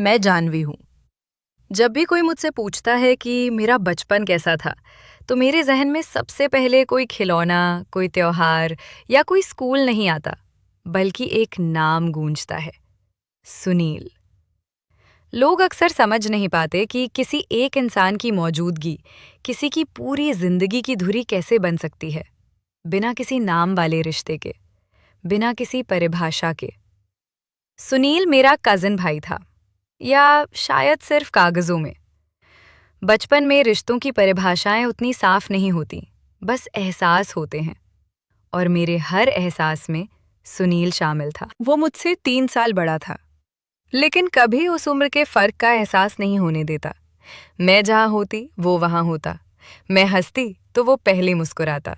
मैं जानवी हूँ। जब भी कोई मुझसे पूछता है कि मेरा बचपन कैसा था, तो मेरे ज़हन में सबसे पहले कोई खिलौना, कोई त्योहार या कोई स्कूल नहीं आता, बल्कि एक नाम गूंजता है, सुनील। लोग अक्सर समझ नहीं पाते कि किसी एक इंसान की मौजूदगी किसी की पूरी जिंदगी की धुरी कैसे बन सकती है, बिना किसी नाम वाले रिश्ते के, बिना किसी परिभाषा के। सुनील मेरा कजिन भाई था, या शायद सिर्फ कागजों में। बचपन में रिश्तों की परिभाषाएं उतनी साफ नहीं होती, बस एहसास होते हैं। और मेरे हर एहसास में सुनील शामिल था। वो मुझसे 3 साल बड़ा था, लेकिन कभी उस उम्र के फर्क का एहसास नहीं होने देता। मैं जहाँ होती वो वहाँ होता। मैं हंसती तो वो पहले मुस्कुराता।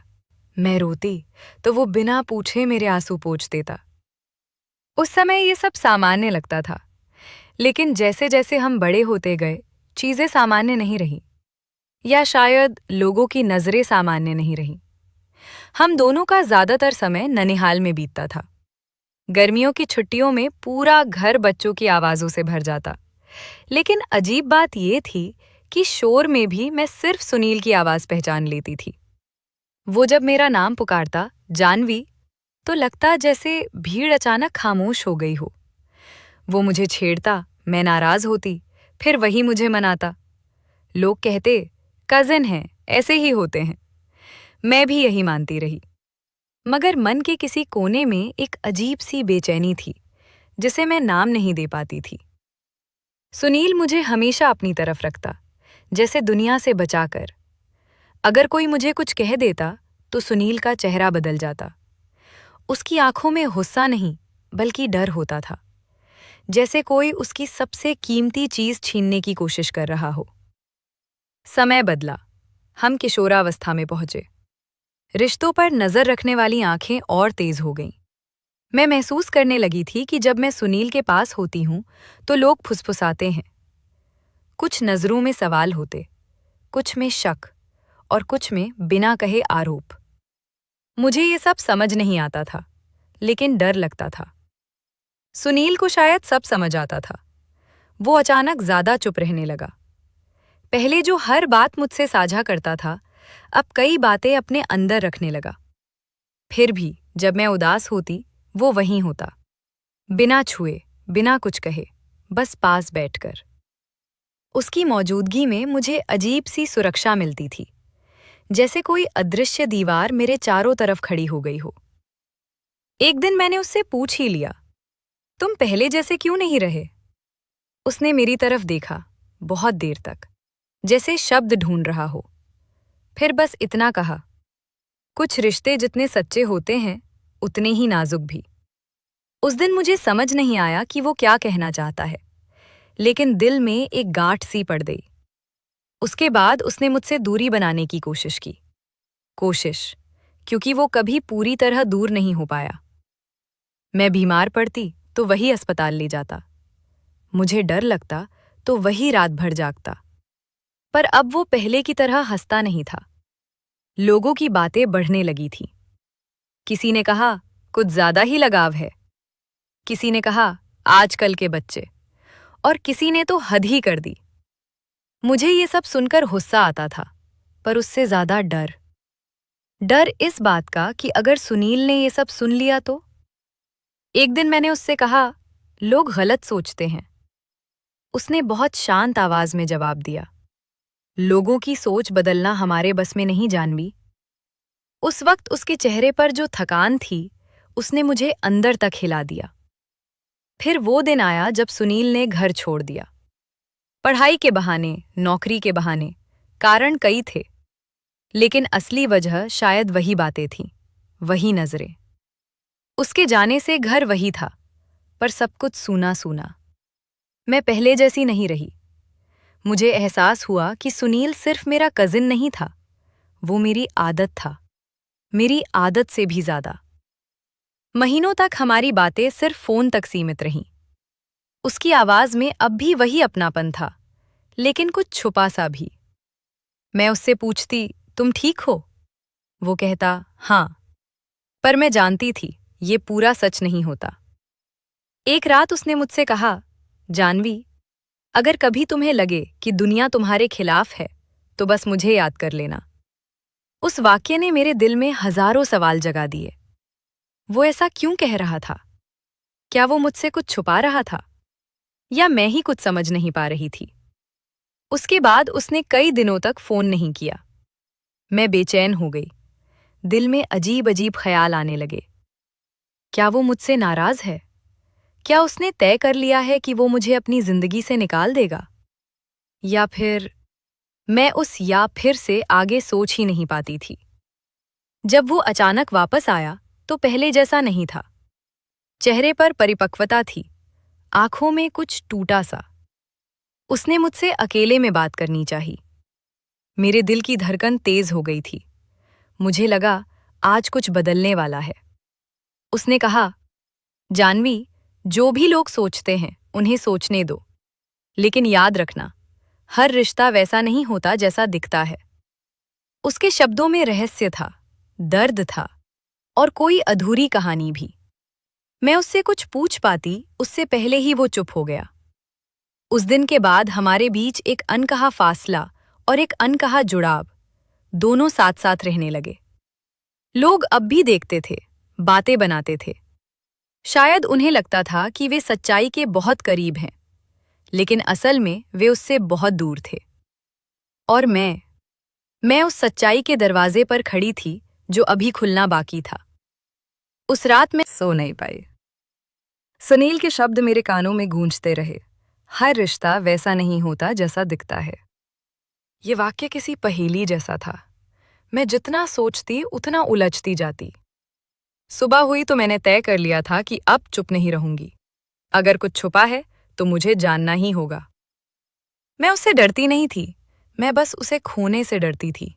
मैं रोती तो वो बिना पूछे मेरे आंसू पोंछ देता। उस समय ये सब सामान्य लगता था, लेकिन जैसे जैसे हम बड़े होते गए, चीजें सामान्य नहीं रहीं, या शायद लोगों की नजरें सामान्य नहीं रहीं। हम दोनों का ज्यादातर समय ननिहाल में बीतता था। गर्मियों की छुट्टियों में पूरा घर बच्चों की आवाजों से भर जाता, लेकिन अजीब बात यह थी कि शोर में भी मैं सिर्फ सुनील की आवाज पहचान लेती थी। वो जब मेरा नाम पुकारता, जानवी, तो लगता जैसे भीड़ अचानक खामोश हो गई हो। वो मुझे छेड़ता, मैं नाराज होती, फिर वही मुझे मनाता। लोग कहते, कजिन हैं, ऐसे ही होते हैं। मैं भी यही मानती रही, मगर मन के किसी कोने में एक अजीब सी बेचैनी थी, जिसे मैं नाम नहीं दे पाती थी। सुनील मुझे हमेशा अपनी तरफ रखता, जैसे दुनिया से बचाकर। अगर कोई मुझे कुछ कह देता, तो सुनील का चेहरा बदल जाता। उसकी आंखों में गुस्सा नहीं, बल्कि डर होता था, जैसे कोई उसकी सबसे कीमती चीज छीनने की कोशिश कर रहा हो। समय बदला, हम किशोरावस्था में पहुंचे। रिश्तों पर नजर रखने वाली आंखें और तेज हो गईं। मैं महसूस करने लगी थी कि जब मैं सुनील के पास होती हूं, तो लोग फुसफुसाते हैं। कुछ नजरों में सवाल होते, कुछ में शक, और कुछ में बिना कहे आरोप। मुझे ये सब समझ नहीं आता था, लेकिन डर लगता था। सुनील को शायद सब समझ आता था। वो अचानक ज्यादा चुप रहने लगा। पहले जो हर बात मुझसे साझा करता था, अब कई बातें अपने अंदर रखने लगा। फिर भी जब मैं उदास होती, वो वहीं होता, बिना छुए, बिना कुछ कहे, बस पास बैठकर। उसकी मौजूदगी में मुझे अजीब सी सुरक्षा मिलती थी, जैसे कोई अदृश्य दीवार मेरे चारों तरफ खड़ी हो गई हो। एक दिन मैंने उससे पूछ ही लिया, तुम पहले जैसे क्यों नहीं रहे? उसने मेरी तरफ देखा, बहुत देर तक, जैसे शब्द ढूंढ रहा हो। फिर बस इतना कहा, कुछ रिश्ते जितने सच्चे होते हैं, उतने ही नाजुक भी। उस दिन मुझे समझ नहीं आया कि वो क्या कहना चाहता है, लेकिन दिल में एक गांठ सी पड़ गई। उसके बाद उसने मुझसे दूरी बनाने की कोशिश की। कोशिश, क्योंकि वो कभी पूरी तरह दूर नहीं हो पाया। मैं बीमार पड़ती तो वही अस्पताल ले जाता। मुझे डर लगता तो वही रात भर जागता। पर अब वो पहले की तरह हंसता नहीं था। लोगों की बातें बढ़ने लगी थीं। किसी ने कहा, कुछ ज्यादा ही लगाव है। किसी ने कहा, आजकल के बच्चे। और किसी ने तो हद ही कर दी। मुझे ये सब सुनकर गुस्सा आता था, पर उससे ज्यादा डर। डर इस बात का कि अगर सुनील ने ये सब सुन लिया तो। एक दिन मैंने उससे कहा, लोग गलत सोचते हैं। उसने बहुत शांत आवाज में जवाब दिया, लोगों की सोच बदलना हमारे बस में नहीं, जानवी। उस वक्त उसके चेहरे पर जो थकान थी, उसने मुझे अंदर तक हिला दिया। फिर वो दिन आया जब सुनील ने घर छोड़ दिया। पढ़ाई के बहाने, नौकरी के बहाने, कारण कई थे, लेकिन असली वजह शायद वही बातें थीं, वही नजरें। उसके जाने से घर वही था, पर सब कुछ सूना सूना। मैं पहले जैसी नहीं रही। मुझे एहसास हुआ कि सुनील सिर्फ मेरा कजिन नहीं था, वो मेरी आदत था, मेरी आदत से भी ज्यादा। महीनों तक हमारी बातें सिर्फ फोन तक सीमित रहीं। उसकी आवाज में अब भी वही अपनापन था, लेकिन कुछ छुपा सा भी। मैं उससे पूछती, तुम ठीक हो? वो कहता, हाँ। पर मैं जानती थी, ये पूरा सच नहीं होता। एक रात उसने मुझसे कहा, जानवी, अगर कभी तुम्हें लगे कि दुनिया तुम्हारे खिलाफ है, तो बस मुझे याद कर लेना। उस वाक्य ने मेरे दिल में हजारों सवाल जगा दिए। वो ऐसा क्यों कह रहा था? क्या वो मुझसे कुछ छुपा रहा था? या मैं ही कुछ समझ नहीं पा रही थी? उसके बाद उसने कई दिनों तक फोन नहीं किया। मैं बेचैन हो गई। दिल में अजीब अजीब ख्याल आने लगे। क्या वो मुझसे नाराज है? क्या उसने तय कर लिया है कि वो मुझे अपनी जिंदगी से निकाल देगा? या फिर मैं उस या फिर से आगे सोच ही नहीं पाती थी। जब वो अचानक वापस आया, तो पहले जैसा नहीं था। चेहरे पर परिपक्वता थी, आंखों में कुछ टूटा सा। उसने मुझसे अकेले में बात करनी चाहिए। मेरे दिल की धड़कन तेज हो गई थी। मुझे लगा आज कुछ बदलने वाला है। उसने कहा, जानवी, जो भी लोग सोचते हैं उन्हें सोचने दो, लेकिन याद रखना, हर रिश्ता वैसा नहीं होता जैसा दिखता है। उसके शब्दों में रहस्य था, दर्द था, और कोई अधूरी कहानी भी। मैं उससे कुछ पूछ पाती उससे पहले ही वो चुप हो गया। उस दिन के बाद हमारे बीच एक अनकहा फासला और एक अनकहा जुड़ाव, दोनों साथ साथ रहने लगे। लोग अब भी देखते थे, बातें बनाते थे। शायद उन्हें लगता था कि वे सच्चाई के बहुत करीब हैं, लेकिन असल में वे उससे बहुत दूर थे। और मैं उस सच्चाई के दरवाजे पर खड़ी थी जो अभी खुलना बाकी था। उस रात में सो नहीं पाई। सुनील के शब्द मेरे कानों में गूंजते रहे। हर रिश्ता वैसा नहीं होता जैसा दिखता है। ये वाक्य किसी पहेली जैसा था। मैं जितना सोचती उतना उलझती जाती। सुबह हुई तो मैंने तय कर लिया था कि अब चुप नहीं रहूंगी। अगर कुछ छुपा है तो मुझे जानना ही होगा। मैं उससे डरती नहीं थी, मैं बस उसे खोने से डरती थी।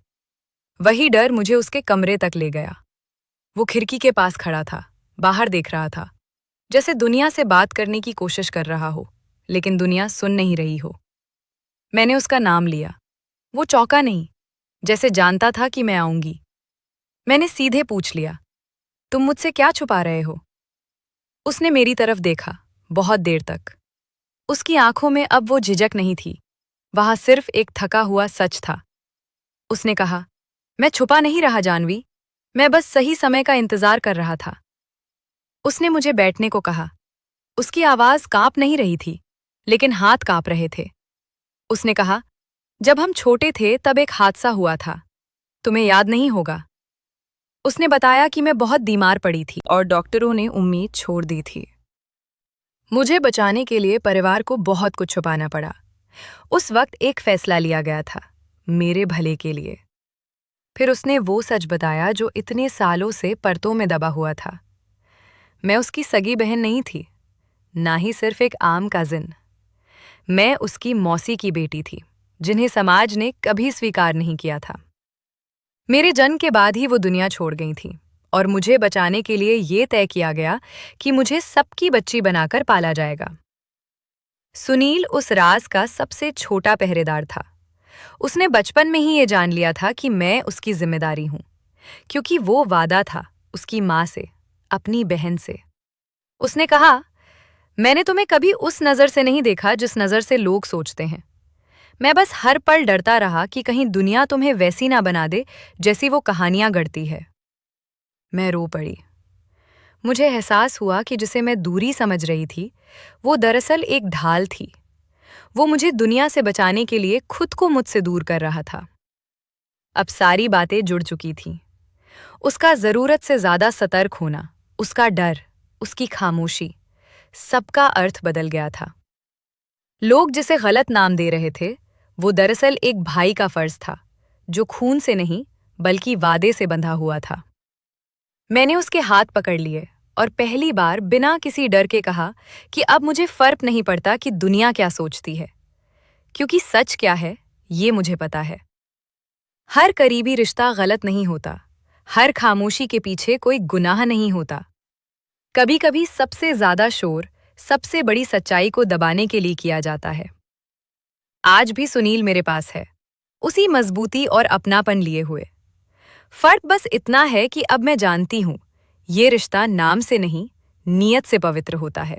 वही डर मुझे उसके कमरे तक ले गया। वो खिड़की के पास खड़ा था, बाहर देख रहा था, जैसे दुनिया से बात करने की कोशिश कर रहा हो, लेकिन दुनिया सुन नहीं रही हो। मैंने उसका नाम लिया। वो चौंका नहीं, जैसे जानता था कि मैं आऊंगी। मैंने सीधे पूछ लिया, तुम मुझसे क्या छुपा रहे हो? उसने मेरी तरफ देखा, बहुत देर तक। उसकी आंखों में अब वो झिझक नहीं थी, वहां सिर्फ एक थका हुआ सच था। उसने कहा, मैं छुपा नहीं रहा जानवी, मैं बस सही समय का इंतजार कर रहा था। उसने मुझे बैठने को कहा। उसकी आवाज कांप नहीं रही थी, लेकिन हाथ कांप रहे थे। उसने कहा, जब हम छोटे थे तब एक हादसा हुआ था, तुम्हें याद नहीं होगा? उसने बताया कि मैं बहुत बीमार पड़ी थी और डॉक्टरों ने उम्मीद छोड़ दी थी। मुझे बचाने के लिए परिवार को बहुत कुछ छुपाना पड़ा। उस वक्त एक फैसला लिया गया था, मेरे भले के लिए। फिर उसने वो सच बताया जो इतने सालों से परतों में दबा हुआ था। मैं उसकी सगी बहन नहीं थी, ना ही सिर्फ एक आम काजिन। मैं उसकी मौसी की बेटी थी, जिन्हें समाज ने कभी स्वीकार नहीं किया था। मेरे जन्म के बाद ही वो दुनिया छोड़ गई थी, और मुझे बचाने के लिए ये तय किया गया कि मुझे सबकी बच्ची बनाकर पाला जाएगा। सुनील उस राज का सबसे छोटा पहरेदार था। उसने बचपन में ही ये जान लिया था कि मैं उसकी जिम्मेदारी हूं, क्योंकि वो वादा था उसकी माँ से, अपनी बहन से। उसने कहा, मैंने तुम्हें कभी उस नज़र से नहीं देखा जिस नज़र से लोग सोचते हैं। मैं बस हर पल डरता रहा कि कहीं दुनिया तुम्हें वैसी ना बना दे जैसी वो कहानियां गढ़ती है। मैं रो पड़ी। मुझे एहसास हुआ कि जिसे मैं दूरी समझ रही थी, वो दरअसल एक ढाल थी। वो मुझे दुनिया से बचाने के लिए खुद को मुझसे दूर कर रहा था। अब सारी बातें जुड़ चुकी थीं। उसका जरूरत से ज्यादा सतर्क होना, उसका डर, उसकी खामोशी, सबका अर्थ बदल गया था। लोग जिसे गलत नाम दे रहे थे, वो दरअसल एक भाई का फर्ज था, जो खून से नहीं बल्कि वादे से बंधा हुआ था। मैंने उसके हाथ पकड़ लिए और पहली बार बिना किसी डर के कहा कि अब मुझे फर्क नहीं पड़ता कि दुनिया क्या सोचती है, क्योंकि सच क्या है ये मुझे पता है। हर करीबी रिश्ता गलत नहीं होता, हर खामोशी के पीछे कोई गुनाह नहीं होता। कभी कभी सबसे ज्यादा शोर सबसे बड़ी सच्चाई को दबाने के लिए किया जाता है। आज भी सुनील मेरे पास है, उसी मजबूती और अपनापन लिए हुए। फर्क बस इतना है कि अब मैं जानती हूं, ये रिश्ता नाम से नहीं, नीयत से पवित्र होता है।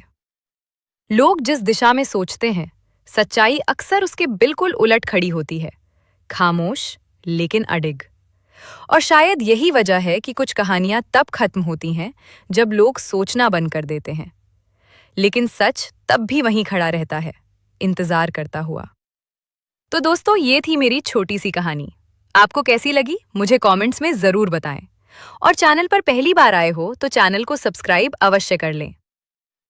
लोग जिस दिशा में सोचते हैं, सच्चाई अक्सर उसके बिल्कुल उलट खड़ी होती है, खामोश लेकिन अडिग। और शायद यही वजह है कि कुछ कहानियां तब खत्म होती हैं जब लोग सोचना बंद कर देते हैं, लेकिन सच तब भी वहीं खड़ा रहता है, इंतजार करता हुआ। तो दोस्तों, ये थी मेरी छोटी सी कहानी। आपको कैसी लगी मुझे कमेंट्स में जरूर बताएं। और चैनल पर पहली बार आए हो तो चैनल को सब्सक्राइब अवश्य कर लें।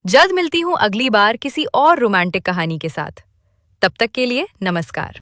जल्द मिलती हूँ अगली बार किसी और रोमांटिक कहानी के साथ। तब तक के लिए नमस्कार।